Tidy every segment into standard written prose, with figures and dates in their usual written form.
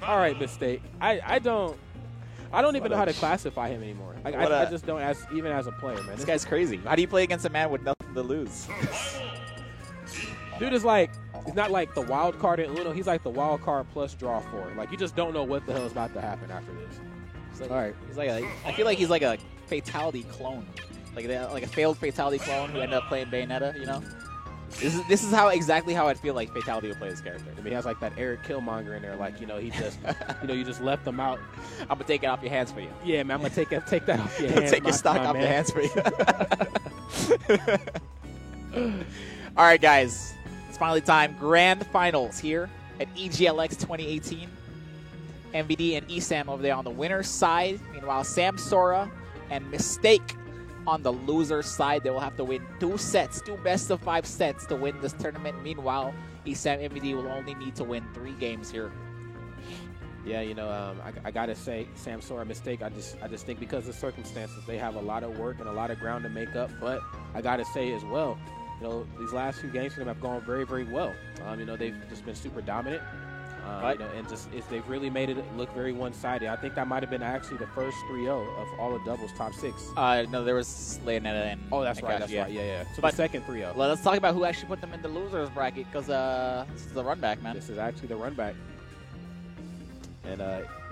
All right, Mistake. I don't even know how to classify him anymore. I just don't even as a player, man. This guy's crazy. How do you play against a man with nothing to lose? Dude is like, he's not like the wild card in Uno. He's like the wild card plus draw 4. Like, you just don't know what the hell is about to happen after this. All right. He's like I feel like he's like a fatality clone, like a failed fatality clone who ended up playing Bayonetta. You know, this is exactly how I'd feel like Fatality would play this character. I mean, he has like that Eric Killmonger in there. Like, you know, he just, you just left them out. I'm gonna take it off your hands for you. Yeah, man, I'm gonna take that off your hands. Take your stock off your hands for you. All right, guys, it's finally time. Grand finals here at EGLX 2018. MVD and ESAM over there on the winner's side. Meanwhile, Samsora and Mistake on the loser's side. They will have to win 2 sets, 2 best-of-5 sets to win this tournament. Meanwhile, ESAM MVD will only need to win 3 games here. Yeah, you know, I gotta say, Samsora, Mistake. I just think because of the circumstances, they have a lot of work and a lot of ground to make up. But I gotta say as well, you know, these last few games for them have gone very, very well. You know, they've just been super dominant. You know, and they've really made it look very one-sided. I think that might have been actually the first 3-0 of all the doubles top 6. No, there was Leonetta and that's right. That's right. Yeah. So the second 3-0. Well, let's talk about who actually put them in the losers bracket, because this is the run back, man. This is actually the run back. And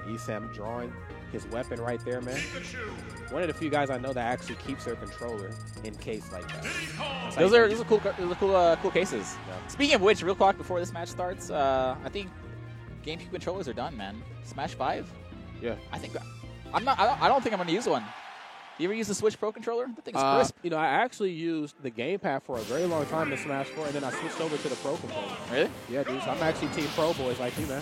ESAM drawing his weapon right there, man. One of the few guys I know that actually keeps their controller in case like that. Those are cool cases. Yeah. Speaking of which, real quick before this match starts, I think GameCube controllers are done, man. Smash 5? Yeah. I don't think I'm gonna use one. You ever use the Switch Pro controller? That thing's crisp. You know, I actually used the gamepad for a very long time in Smash 4, and then I switched over to the Pro controller. Really? Yeah, dude. So I'm actually Team Pro boys like you, man.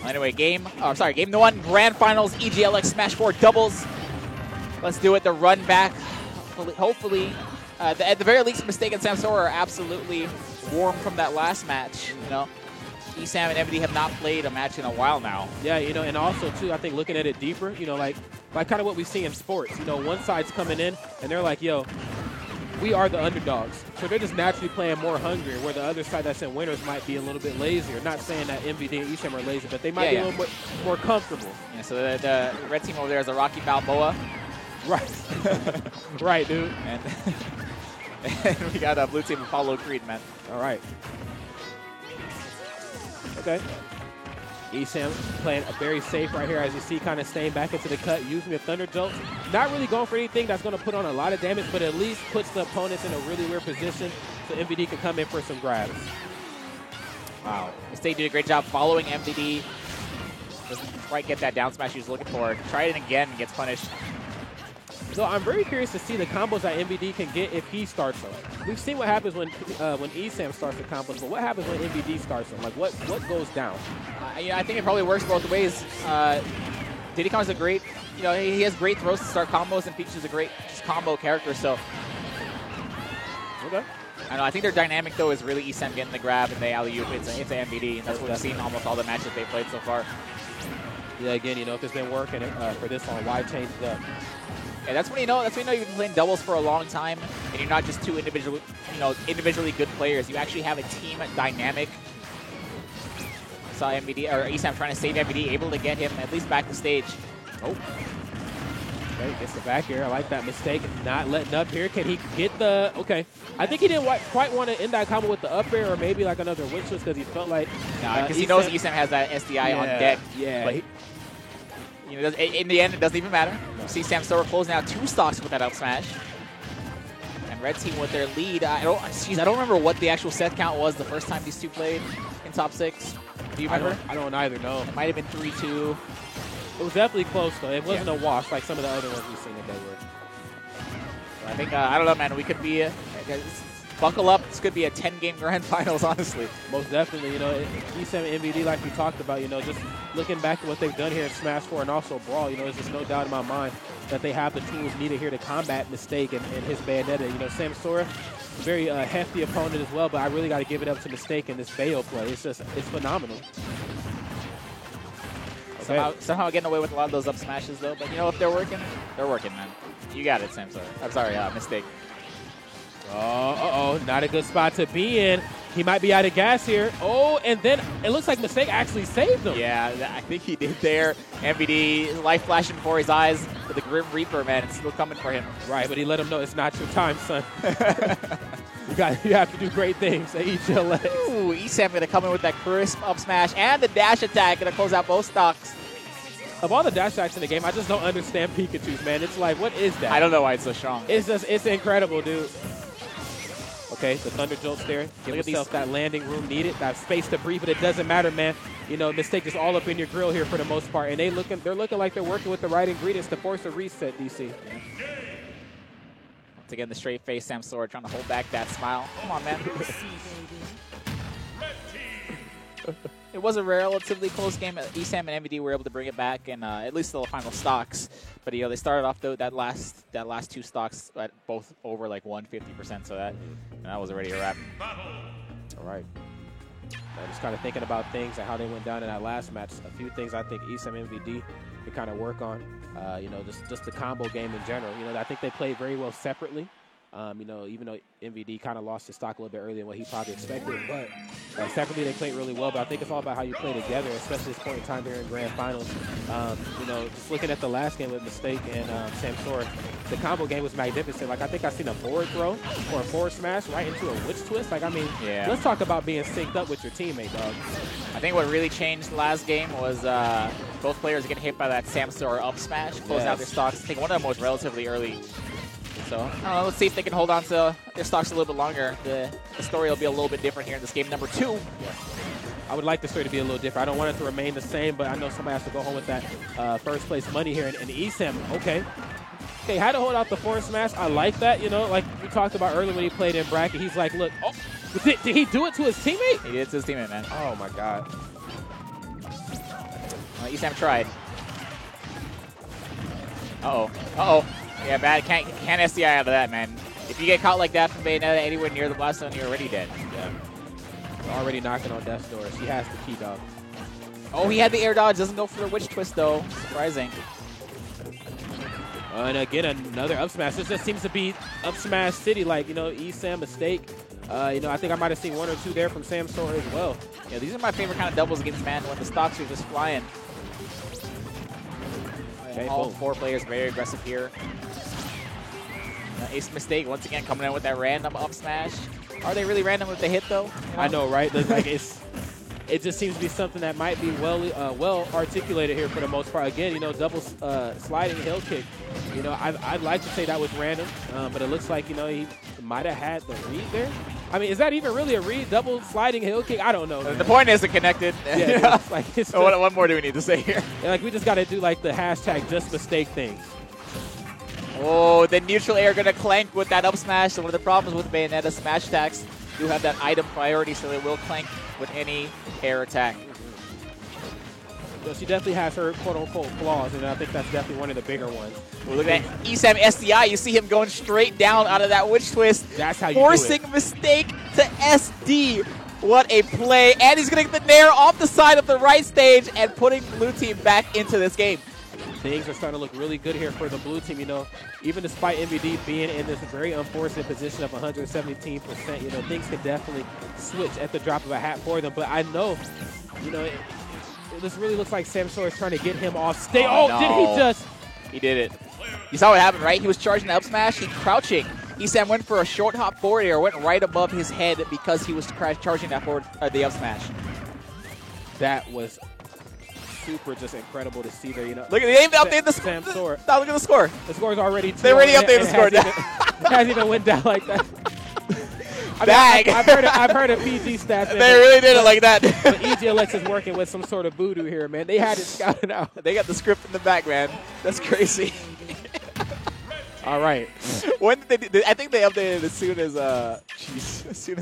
Anyway, game 1, Grand Finals, EGLX Smash 4 doubles. Let's do it. The run back. Hopefully, at the very least, Mistake and Samsora are absolutely warm from that last match. You know, ESAM and MVD have not played a match in a while now. Yeah, you know, and also too, I think looking at it deeper, you know, like kind of what we see in sports. You know, one side's coming in and they're like, yo, we are the underdogs. So they're just naturally playing more hungry, where the other side that's in winners might be a little bit lazier. Not saying that MVD and ESAM are lazy, but they might be a little bit more comfortable. Yeah, so the red team over there is a Rocky Balboa. Right. Right, dude. And we got a blue team Apollo Creed, man. All right. Okay. ESAM playing very safe right here, as you see, kind of staying back into the cut, using the Thunder Jolt. Not really going for anything that's going to put on a lot of damage, but at least puts the opponents in a really weird position so MVD can come in for some grabs. Wow. Mistake did a great job following MVD. Doesn't quite get that down smash he was looking for. Tried it again and gets punished. So I'm very curious to see the combos that MVD can get if he starts them. We've seen what happens when ESAM starts the combos, but what happens when MVD starts them? Like, what goes down? Yeah, I think it probably works both ways. Diddy Kong is a great, you know, he has great throws to start combos, and Peach is a great combo character. So, okay. I know. I think their dynamic though is really ESAM getting the grab and the alley-oop into MVD, and that's what we've seen in almost all the matches they've played so far. Yeah, again, you know, if it's been working for this one, why change it up? Yeah, that's when you know. That's when you know you've been playing doubles for a long time, and you're not just two individually good players. You actually have a team dynamic. Saw MVD or ESAM trying to save MVD, able to get him at least back to stage. Oh, okay, gets the back air. I like that Mistake, not letting up here. Can he get the? Okay, I think he didn't quite want to end that combo with the up air, or maybe like another win switch because he felt like because he knows ESAM has that SDI on deck. Yeah. But you know, in the end, it doesn't even matter. You see Samsora closing out 2 stocks with that up smash. And red team with their lead. I don't remember what the actual set count was the first time these two played in top 6. Do you remember? I don't either, no. It might have been 3-2. It was definitely close, though. It wasn't a wash like some of the other ones we've seen that they were. I think, I don't know, man. We could be, buckle up. This could be a 10-game grand finals, honestly. Most definitely. You know, ESAM and MVD, like we talked about, you know, just looking back at what they've done here in Smash 4 and also Brawl, you know, there's just no doubt in my mind that they have the tools needed here to combat Mistake and his Bayonetta. You know, Samsora, very hefty opponent as well, but I really got to give it up to Mistake in this Bayo play. It's phenomenal. Okay. Somehow getting away with a lot of those up smashes, though. But, you know, if they're working, man. You got it, Samsora. I'm sorry, Mistake. Oh, not a good spot to be in. He might be out of gas here. Oh, and then it looks like Mistake actually saved him. Yeah, I think he did there. MVD, life flashing before his eyes with the Grim Reaper, man. It's still coming for him. Right, but he let him know it's not your time, son. You have to do great things at EGLX. Ooh, Esam going to come in with that crisp up smash and the dash attack. Going to close out both stocks. Of all the dash attacks in the game, I just don't understand Pikachu's, man. It's like, what is that? I don't know why it's so strong. It's incredible, dude. Okay, the Thunder Jolt's there. Give yourself that landing room needed, that space to breathe, but it doesn't matter, man. You know, Mistake is all up in your grill here for the most part, and they're looking like they're working with the right ingredients to force a reset, DC. Yeah. Once again, the straight face Samsora trying to hold back that smile. Come on, man. It was a relatively close game. Esam and MVD were able to bring it back, and at least the final stocks. But they started off though that last two stocks at both over like 150%. So that was already a wrap. All right. Just kind of thinking about things and how they went down in that last match. A few things I think Esam and MVD can kind of work on. Just the combo game in general. You know, I think they played very well separately. Even though MVD kind of lost his stock a little bit earlier than what he probably expected, but separately they played really well. But I think it's all about how you play together, especially at this point in time here in Grand Finals. Just looking at the last game with Mistake and Samsora, the combo game was magnificent. Like, I think I seen a forward throw or a forward smash right into a witch twist. Like, I mean, let's talk about being synced up with your teammate, dog. I think what really changed last game was both players getting hit by that Samsora up smash, closing out their stocks. I think one of them was relatively early. So, let's see if they can hold on to their stocks a little bit longer. The story will be a little bit different here in this game number 2. I would like the story to be a little different. I don't want it to remain the same, but I know somebody has to go home with that first place money here. And Esam, okay, had to hold out the forward smash. I like that, like we talked about earlier when he played in bracket. He's like, look, did he do it to his teammate? He did it to his teammate, man. Oh, my God. Esam tried. Uh-oh. Yeah, bad. Can't SDI out of that, man. If you get caught like that from Bayonetta anywhere near the blast zone, you're already dead. Yeah. Already knocking on death's door. She has the key, dog. Oh, he had the air dodge. Doesn't go for the witch twist, though. Surprising. And again, another up smash. This just seems to be up smash city. Like, Esam, Mistake. I think I might have seen 1 or 2 there from Samsora as well. Yeah, these are my favorite kind of doubles against man when the stocks are just flying. Okay, all 4 players very aggressive here. Ace Mistake once again coming in with that random up smash. Are they really random with the hit though? I know, right? Like it just seems to be something that might be well articulated here for the most part. Again, double sliding hill kick. I'd like to say that was random, but it looks like he might have had the read there. I mean, is that even really a read? Double sliding hill kick? I don't know. The point is it connected. Yeah, what more do we need to say here? Yeah, like we just got to do like the hashtag just mistake things. Oh, the neutral air going to clank with that up smash. So one of the problems with Bayonetta smash attacks do have that item priority, so they will clank with any air attack. So she definitely has her quote-unquote flaws, and I think that's definitely one of the bigger ones. Well, look at that Esam SDI. You see him going straight down out of that witch twist. That's how you forcing do it. Mistake to SD. What a play. And he's going to get the nair off the side of the right stage and putting blue team back into this game. Things are starting to look really good here for the blue team. Even despite MVD being in this very unfortunate position of 117%, things could definitely switch at the drop of a hat for them. But I know, this really looks like Samsora is trying to get him off stage. Oh, no. Did he just? He did it. You saw what happened, right? He was charging the up smash. He crouching. Esam went for a short hop forward air, went right above his head because he was charging that forward, the up smash. That was super just incredible to see there. Look at they even updated the score. Samsora. Now look at the score. The score's already 2. They already updated the score. It hasn't even went down like that. I've heard of PG stats. They really did it like that. But EGLX is working with some sort of voodoo here, man. They had it scouted out. They got the script in the back, man. That's crazy. All right. When did they I think they updated as soon as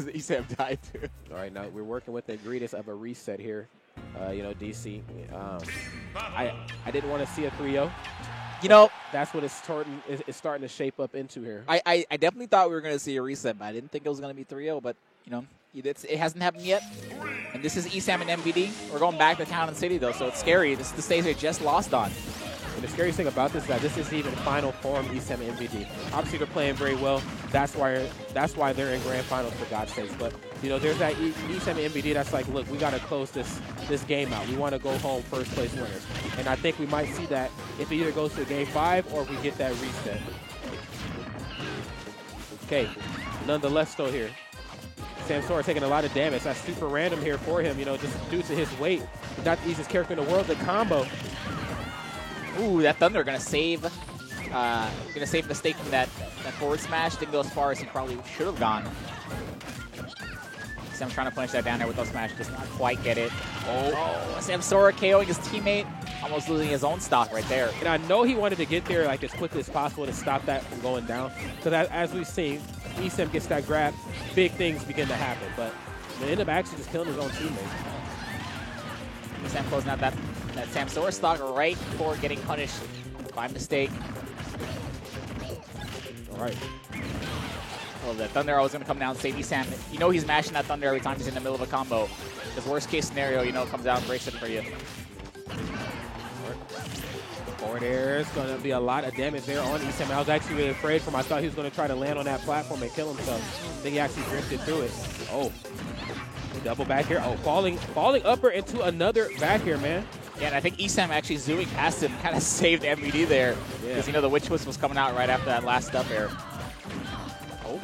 Esam died too. All right, now we're working with the ingredients of a reset here. DC. I didn't want to see a 3-0. That's what it's starting to shape up into here. I definitely thought we were going to see a reset, but I didn't think it was going to be 3-0. But, it hasn't happened yet. And this is Esam and MVD. We're going back to Town and City, though, so it's scary. This is the stage they just lost on. And the scariest thing about this is that this isn't even final form ESAM and MVD. Obviously, they're playing very well. That's why they're in grand finals, for God's sakes. But, you know, there's that ESAM and MVD that's like, look, we got to close this game out. We want to go home first place winners. And I think we might see that if it either goes to game 5 or we get that reset. Okay, nonetheless, though, here, Samsora taking a lot of damage. That's super random here for him, you know, just due to his weight. Not the easiest character in the world. The combo. Ooh, that Thunder gonna save Mistake from that forward smash. Didn't go as far as he probably should have gone. Sam trying to punish that down there with those smash, does not quite get it. Oh, Samsora KOing his teammate, almost losing his own stock right there. And I know he wanted to get there like as quickly as possible to stop that from going down. Because as we've seen, ESAM gets that grab, big things begin to happen. But they end up actually just killing his own teammate. Sam closing out that Samsora stock right before getting punished by Mistake. All right. Well, the Thunder always going to come down and save ESAM. You know he's mashing that Thunder every time he's in the middle of a combo. Because worst case scenario, you know, it comes out and breaks it for you. Forward air is going to be a lot of damage there on ESAM. I was actually really afraid for him. I thought he was going to try to land on that platform and kill himself. I think he actually drifted through it. Oh. Double back here. Oh, falling upper into another back here, man. Yeah, and I think ESAM actually zooming past him kind of saved MVD there. Because, you know, the Witch Twist was coming out right after that last up air. Oh.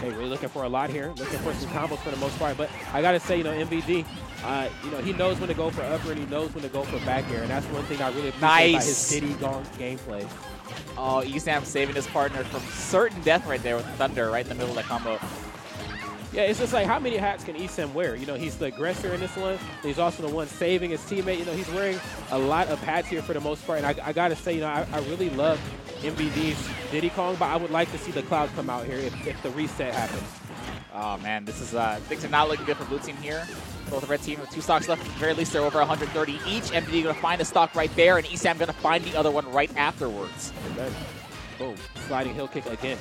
Hey, really looking for a lot here. Looking for some combos for the most part. But I got to say, you know, MVD, you know, he knows when to go for upper and he knows when to go for back air. And that's one thing I really appreciate about his Diddy Gong gameplay. Oh, ESAM saving his partner from certain death right there with Thunder right in the middle of that combo. Yeah, it's just like, how many hats can ESAM wear? You know, he's the aggressor in this one. He's also the one saving his teammate. You know, he's wearing a lot of hats here for the most part. And I got to say, you know, I really love MVD's Diddy Kong, but I would like to see the Cloud come out here if the reset happens. Oh, man, this is things are not looking good for blue team here. Both the red team with 2 stocks left. At the very least, they're over 130 each. MVD going to find a stock right there, and ESAM going to find the other one right afterwards. Okay. Boom. Sliding hill kick again.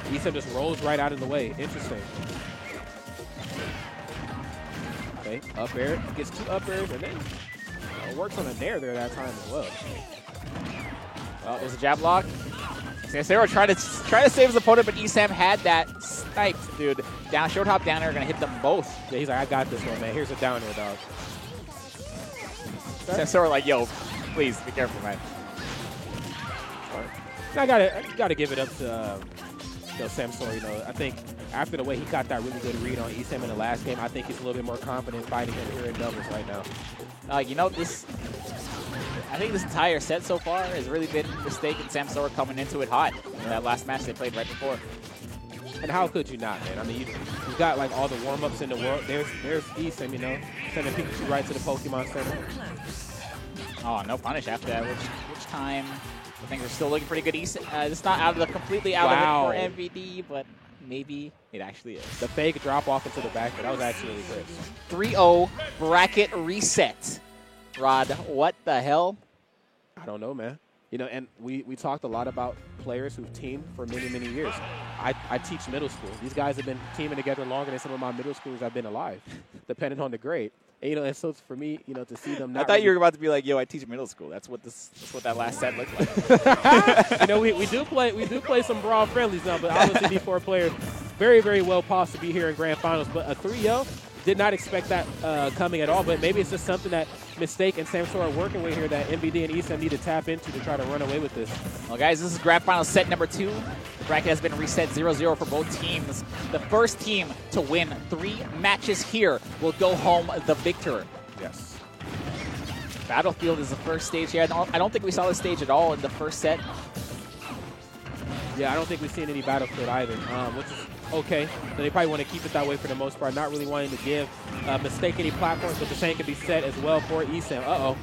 ESAM just rolls right out of the way. Interesting. Okay, up air. Gets 2 up airs and then works on a nair there that time as well. Well, there's a jab lock. Samsora trying to save his opponent, but ESAM had that sniped, dude. Down, short hop down air, gonna hit them both. Yeah, he's like, I got this one, man. Here's a down air, dog. Samsora like, yo, please be careful, man. I gotta give it up to you know, Samsora. You know, I think after the way he got that really good read on ESAM in the last game, I think he's a little bit more confident fighting him here in doubles right now. You know, I think this entire set so far has really been Mistake and Samsora coming into it hot in that last match they played right before. And how could you not, man? I mean, you've got like all the warm-ups in the world. There's ESAM, you know, sending Pikachu right to the Pokemon Center. Oh, no punish after that. Which time? I think we're still looking pretty good. It's not completely out of it for MVD, but maybe it actually is. The fake drop off into the back, that was actually really good. 3-0 bracket reset. Rod, what the hell? I don't know, man. You know, and we talked a lot about players who've teamed for many, many years. I teach middle school. These guys have been teaming together longer than some of my middle schoolers have been alive, depending on the grade. And, you know, and so for me, you know, to see them. I thought you were about to be like, "Yo, I teach middle school." That's what that last set looked like. You know, we do play some brawl friendlies now, but obviously these 4 players very, very well poised to be here in grand finals. But a 3-0, did not expect that coming at all. But maybe it's just something that Mistake and Samsora are working with here that MVD and ESAM need to tap into to try to run away with this. Well, guys, this is grand final set number 2. The bracket has been reset 0-0 for both teams. The first team to win 3 matches here will go home the victor. Yes. Battlefield is the first stage here. I don't think we saw this stage at all in the first set. Yeah, I don't think we've seen any Battlefield either, which is okay. So they probably want to keep it that way for the most part, not really wanting to give Mistake any platforms, but the same can be set as well for ESAM. Uh-oh.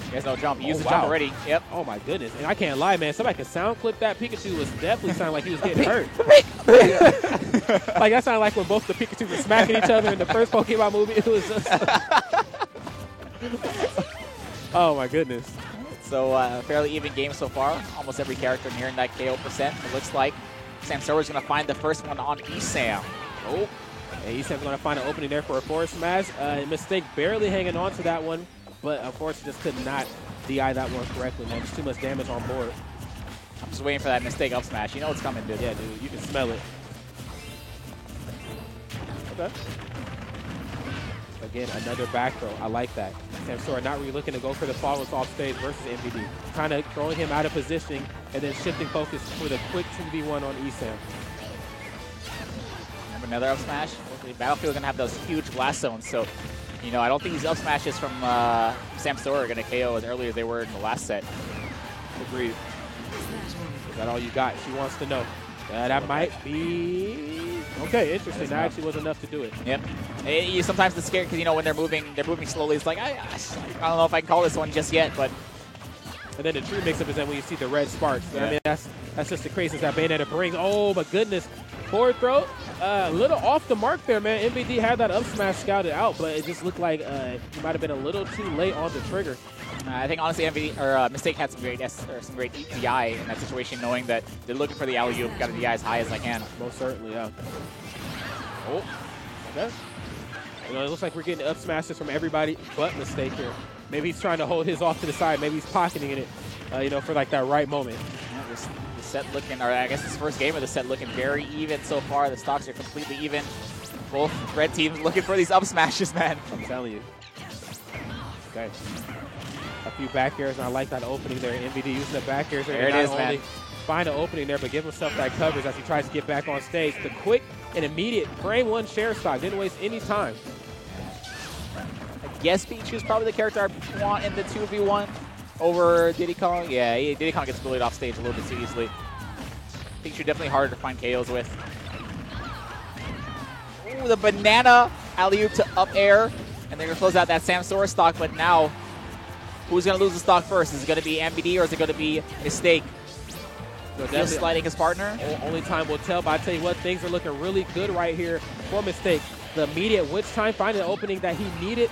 There's no jump. He used the jump already. Yep. Oh, my goodness. And I can't lie, man. Somebody can sound clip that. Pikachu was definitely sounding like he was getting hurt. Like, that sounded like when both the Pikachu were smacking each other in the first Pokemon movie. It was just... Oh, my goodness. So, fairly even game so far. Almost every character nearing that KO percent. It looks like Samsora's going to find the first one on ESAM. Oh. And ESAM's going to find an opening there for a forward smash. Mistake barely hanging on to that one. but unfortunately just could not DI that one correctly, man. Just too much damage on board. I'm just waiting for that mistake up smash. You know what's coming, dude. Yeah, dude. You can smell it. Okay. Again, another back throw. I like that. Samsora not really looking to go for the follows off stage versus MVD. Kind of throwing him out of positioning and then shifting focus for the quick 2v1 on ESAM. Another up smash. Battlefield going to have those huge glass zones, so you know I don't think these up smashes from Samsora are going to KO as early as they were in the last set. Agreed. Is that all you got? She wants to know. That might be okay. Interesting. That actually was enough to do it. Yep. Sometimes it's scary because you know when they're moving slowly. It's like I don't know if I can call this one just yet, but. And then the true mix-up is then when you see the red sparks. Yeah. I mean, that's just the craziness that Bayonetta brings. Oh my goodness. Forward throw, a little off the mark there, man. MVD had that up smash scouted out, but it just looked like he might have been a little too late on the trigger. I think honestly, Mistake had some great DI in that situation, knowing that they're looking for the alley-oop, got to DI as high as I can. Most certainly, yeah. Oh, okay. You know, it looks like we're getting up smashes from everybody but Mistake here. Maybe he's trying to hold his off to the side. Maybe he's pocketing it, you know, for like that right moment. Yeah, the set looking, or I guess this first game of the set looking very even so far. The stocks are completely even. Both red teams looking for these up smashes, man. I'm telling you. Okay. A few back airs, and I like that opening there. MVD using the back airs there. There it is, man. Find an opening there, but give himself that coverage as he tries to get back on stage. The quick and immediate frame one share stock. Didn't waste any time. I guess Peach is probably the character I want in the 2v1 over Diddy Kong. Yeah, Diddy Kong gets bullied off stage a little bit too easily. Peach are definitely harder to find KOs with. Ooh, the banana alley-oop to up air. And they're going to close out that Samsora stock, but now who's going to lose the stock first? Is it going to be MVD or is it going to be Mistake? Just sliding his partner? Only time will tell, but I tell you what, things are looking really good right here for Mistake. The immediate witch time, finding the opening that he needed.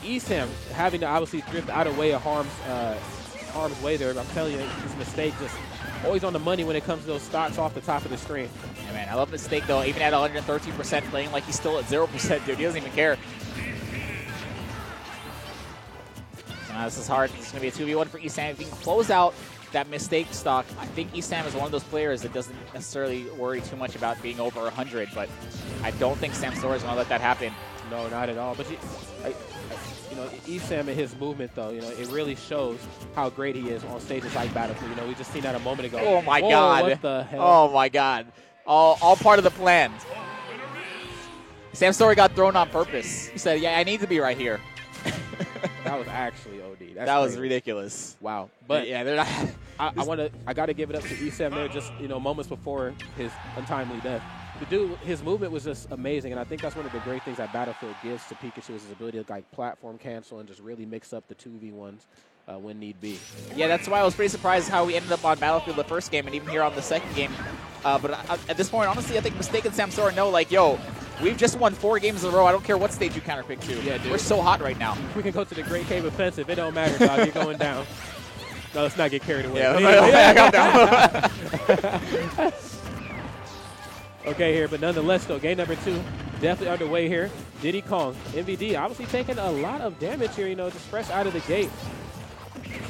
ESAM having to obviously drift out of way of harm's way there. But I'm telling you, his Mistake just always on the money when it comes to those stocks off the top of the screen. Yeah, man, I love Mistake though. Even at 113%, playing like he's still at 0%, dude. He doesn't even care. This is hard. It's going to be a 2v1 for ESAM. If he can close out that Mistake stock, I think ESAM is one of those players that doesn't necessarily worry too much about being over 100, but I don't think Samsora is going to let that happen. No, not at all. But you know, ESAM and his movement, though, you know, it really shows how great he is on stages like Battlefield. You know, we just seen that a moment ago. Oh my God! What the hell? Oh my God! All part of the plan. Samsora got thrown on purpose. He said, "Yeah, I need to be right here." That was actually OD. That was ridiculous. Wow. But yeah, they're not. I got to give it up to ESAM there. Just moments before his untimely death. The dude, his movement was just amazing, and I think that's one of the great things that Battlefield gives to Pikachu is his ability to like platform cancel and just really mix up the 2v1s when need be. Yeah, that's why I was pretty surprised how we ended up on Battlefield the first game and even here on the second game. But at this point, honestly, I think Mistake and Samsora know, like, yo, we've just won 4 games in a row. I don't care what stage you counterpick to. Yeah, dude. We're so hot right now. We can go to the Great Cave Offensive. It don't matter, dog. You're going down. No, let's not get carried away. Yeah, I got down. Okay, here, but nonetheless, though, game number 2 definitely underway here. Diddy Kong, MVD, obviously taking a lot of damage here, just fresh out of the gate.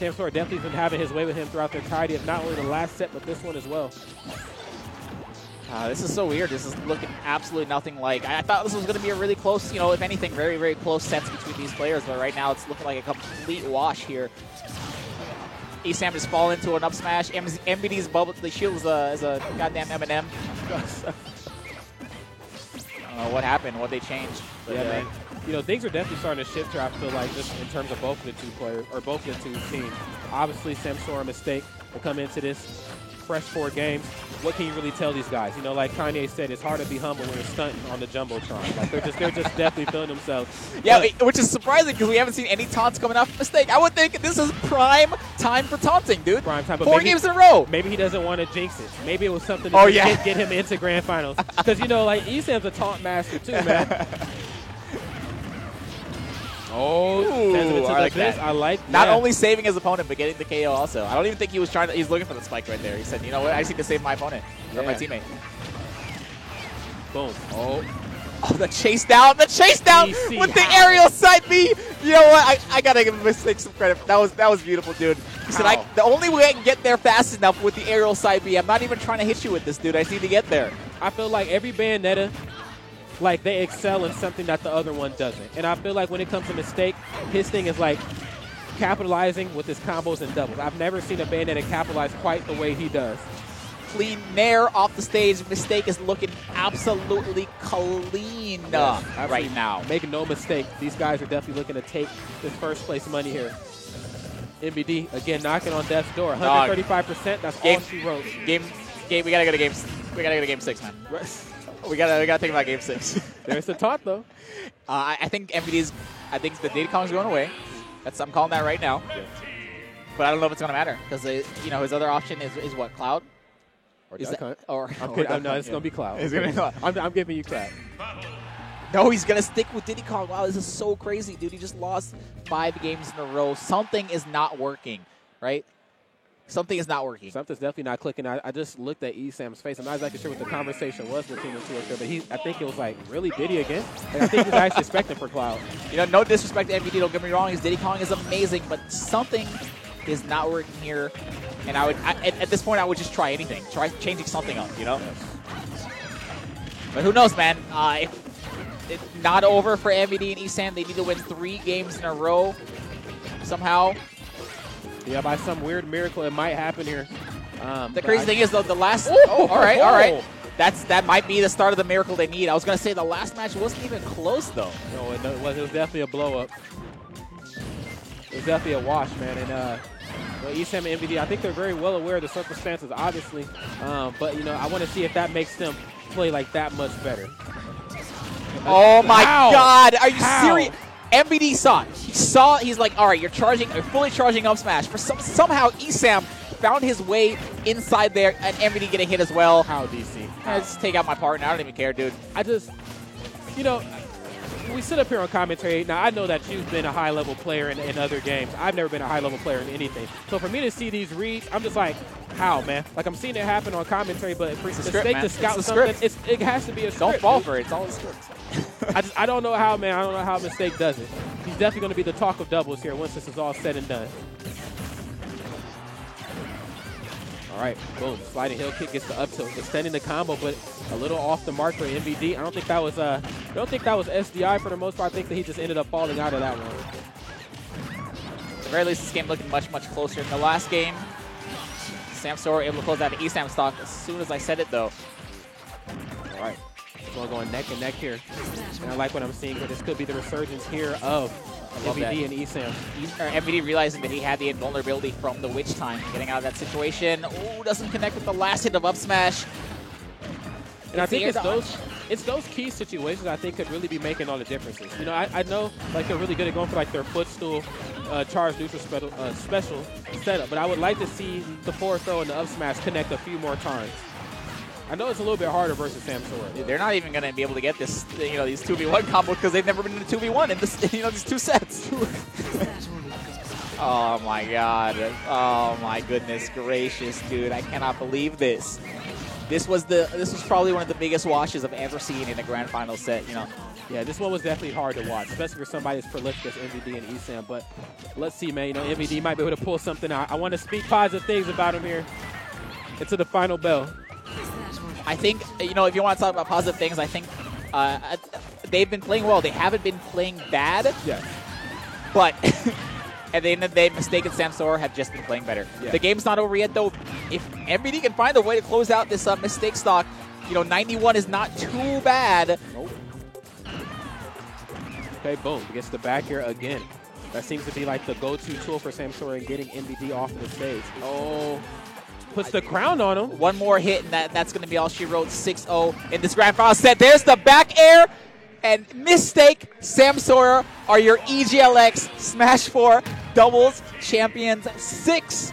Samsora definitely been having his way with him throughout the entirety of not only the last set, but this one as well. This is so weird. This is looking absolutely nothing like. I thought this was going to be a really close, if anything, very, very close sets between these players, but right now it's looking like a complete wash here. ESAM just fall into an up smash. MVD's bubble, the shield is a goddamn M&M. I don't know what happened, what they changed. But, yeah, man. Things are definitely starting to shift here, I feel like, just in terms of both of the two players, or both of the two teams. Obviously, Samsora Mistake will come into this fresh 4 games. What can you really tell these guys? Like Kanye said, it's hard to be humble when you're stunting on the Jumbotron. Like they're just definitely feeling themselves. Yeah, which is surprising because we haven't seen any taunts coming off Mistake. I would think this is prime time for taunting, dude. Prime time. But 4 games in a row. Maybe he doesn't want to jinx it. Maybe it was something to get him into grand finals. Because, like, ESAM's a taunt master too, man. I like that. I like Not only saving his opponent, but getting the KO also. I don't even think he was trying to. He's looking for the spike right there. He said, you know what? I just need to save my opponent or my teammate. Boom. Oh, the chase down DC, with the how? aerial side B. You know what? I gotta give Mistake some credit. That was beautiful, dude. He said, How? the only way I can get there fast enough with the aerial side B, I'm not even trying to hit you with this, dude. I just need to get there. I feel like every Bayonetta, like they excel in something that the other one doesn't. And I feel like when it comes to Mistake, his thing is like capitalizing with his combos and doubles. I've never seen a Bayonetta capitalize quite the way he does. Clean Nair off the stage. Mistake is looking absolutely clean right now. Making no mistake, these guys are definitely looking to take this first place money here. MVD, again, knocking on death's door. 135%, that's all she wrote. Game, we gotta go to game 6, man. We gotta think about game 6. There's the taunt, though. I think MVD's, I think the Diddy Kong's going away. I'm calling that right now. Yeah. But I don't know if it's gonna matter because his other option is what, Cloud? Or Is Duck that, Hunt. or I'm kidding. No, it's going to be Cloud. It's gonna be Cloud. I'm giving you crap. No, he's gonna stick with Diddy Kong. Wow, this is so crazy, dude. He just lost 5 games in a row. Something is not working, right? Something is not working. Something's definitely not clicking. I just looked at Esam's face. I'm not exactly sure what the conversation was between the two of them, but I think it was like, really, Diddy again? Like, I think he's actually expecting for Cloud. You know, no disrespect to MVD, don't get me wrong. His Diddy Kong is amazing, but something is not working here. And at this point, I would just try anything. Try changing something up, you know? But who knows, man? It's not over for MVD and Esam. They need to win 3 games in a row somehow. Yeah, by some weird miracle, it might happen here. The crazy thing is, though, the last... all right. That might be the start of the miracle they need. I was going to say the last match wasn't even close, though. No, it was definitely a blow-up. It was definitely a wash, man. And Esam and MVD, I think they're very well aware of the circumstances, obviously. But, you know, I want to see if that makes them play like that much better. Oh, my God. Are you How? serious? MVD saw it. He's like, all right, you're fully charging up smash. Somehow, Esam found his way inside there, and MVD get a hit as well. How, DC? I just take out my partner. I don't even care, dude. I just, you know, we sit up here on commentary. Now, I know that you've been a high-level player in other games. I've never been a high-level player in anything. So for me to see these reads, I'm just like, how, man? Like, I'm seeing it happen on commentary, but for the script, state man. to scout It's a something, script. it has to be a script. Don't fall for it. It's all a script. I don't know how, man. I don't know how Mistake does it. He's definitely going to be the talk of doubles here once this is all said and done. All right, boom. Sliding heel kick gets the up tilt, extending the combo, but a little off the mark for MVD. I don't think that was SDI for the most part. I think that he just ended up falling out of that one. At the very least, this game looking much, much closer. In the last game, Samsora able to close out an Esam stock as soon as I said it, though. All right. So we're going neck and neck here. And I like what I'm seeing here. This could be the resurgence here of MVD and Esam. MVD realizing that he had the invulnerability from the Witch Time, getting out of that situation. Ooh, doesn't connect with the last hit of up smash. And I think it's those key situations I think could really be making all the differences. You know, I know like they're really good at going for like their footstool charge neutral special setup, but I would like to see the forward throw and the up smash connect a few more times. I know it's a little bit harder versus Samsora. They're not even going to be able to get this, these 2v1 combos because they've never been in a 2v1 in this, these 2 sets. Oh my God! Oh my goodness gracious, dude! I cannot believe this. This was probably one of the biggest washes I've ever seen in a grand final set. Yeah, this one was definitely hard to watch, especially for somebody as prolific as MVD and Esam. But let's see, man. MVD might be able to pull something out. I want to speak positive things about him here. Into the final bell. I think, if you want to talk about positive things, I think they've been playing well. They haven't been playing bad. Yeah. But at the end of the day, Mistake and Samsora have just been playing better. Yeah. The game's not over yet, though. If MVD can find a way to close out this Mistake stock, 91 is not too bad. Nope. Okay, boom. Gets the back air again. That seems to be like the go-to tool for Samsora in getting MVD off of the stage. Oh. Puts the crown on him. One more hit, and that's going to be all she wrote. 6-0 in this grand final set. There's the back air, and Mistake, Samsora are your EGLX Smash 4 doubles champions. 6-0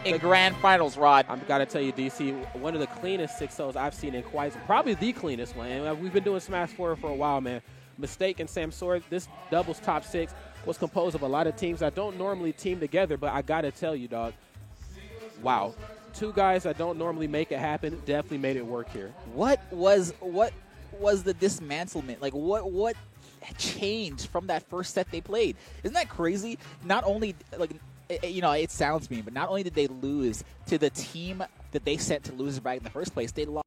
in grand finals, Rod. I've got to tell you, DC, one of the cleanest 6-0s I've seen in probably the cleanest one. And we've been doing Smash 4 for a while, man. Mistake and Samsora, this doubles top 6 was composed of a lot of teams that don't normally team together, but I got to tell you, dog, wow. 2 guys that don't normally make it happen definitely made it work here. What was the dismantlement? Like, what changed from that first set they played? Isn't that crazy? Not only, like, it sounds mean, but not only did they lose to the team that they sent to loser back in the first place, they lost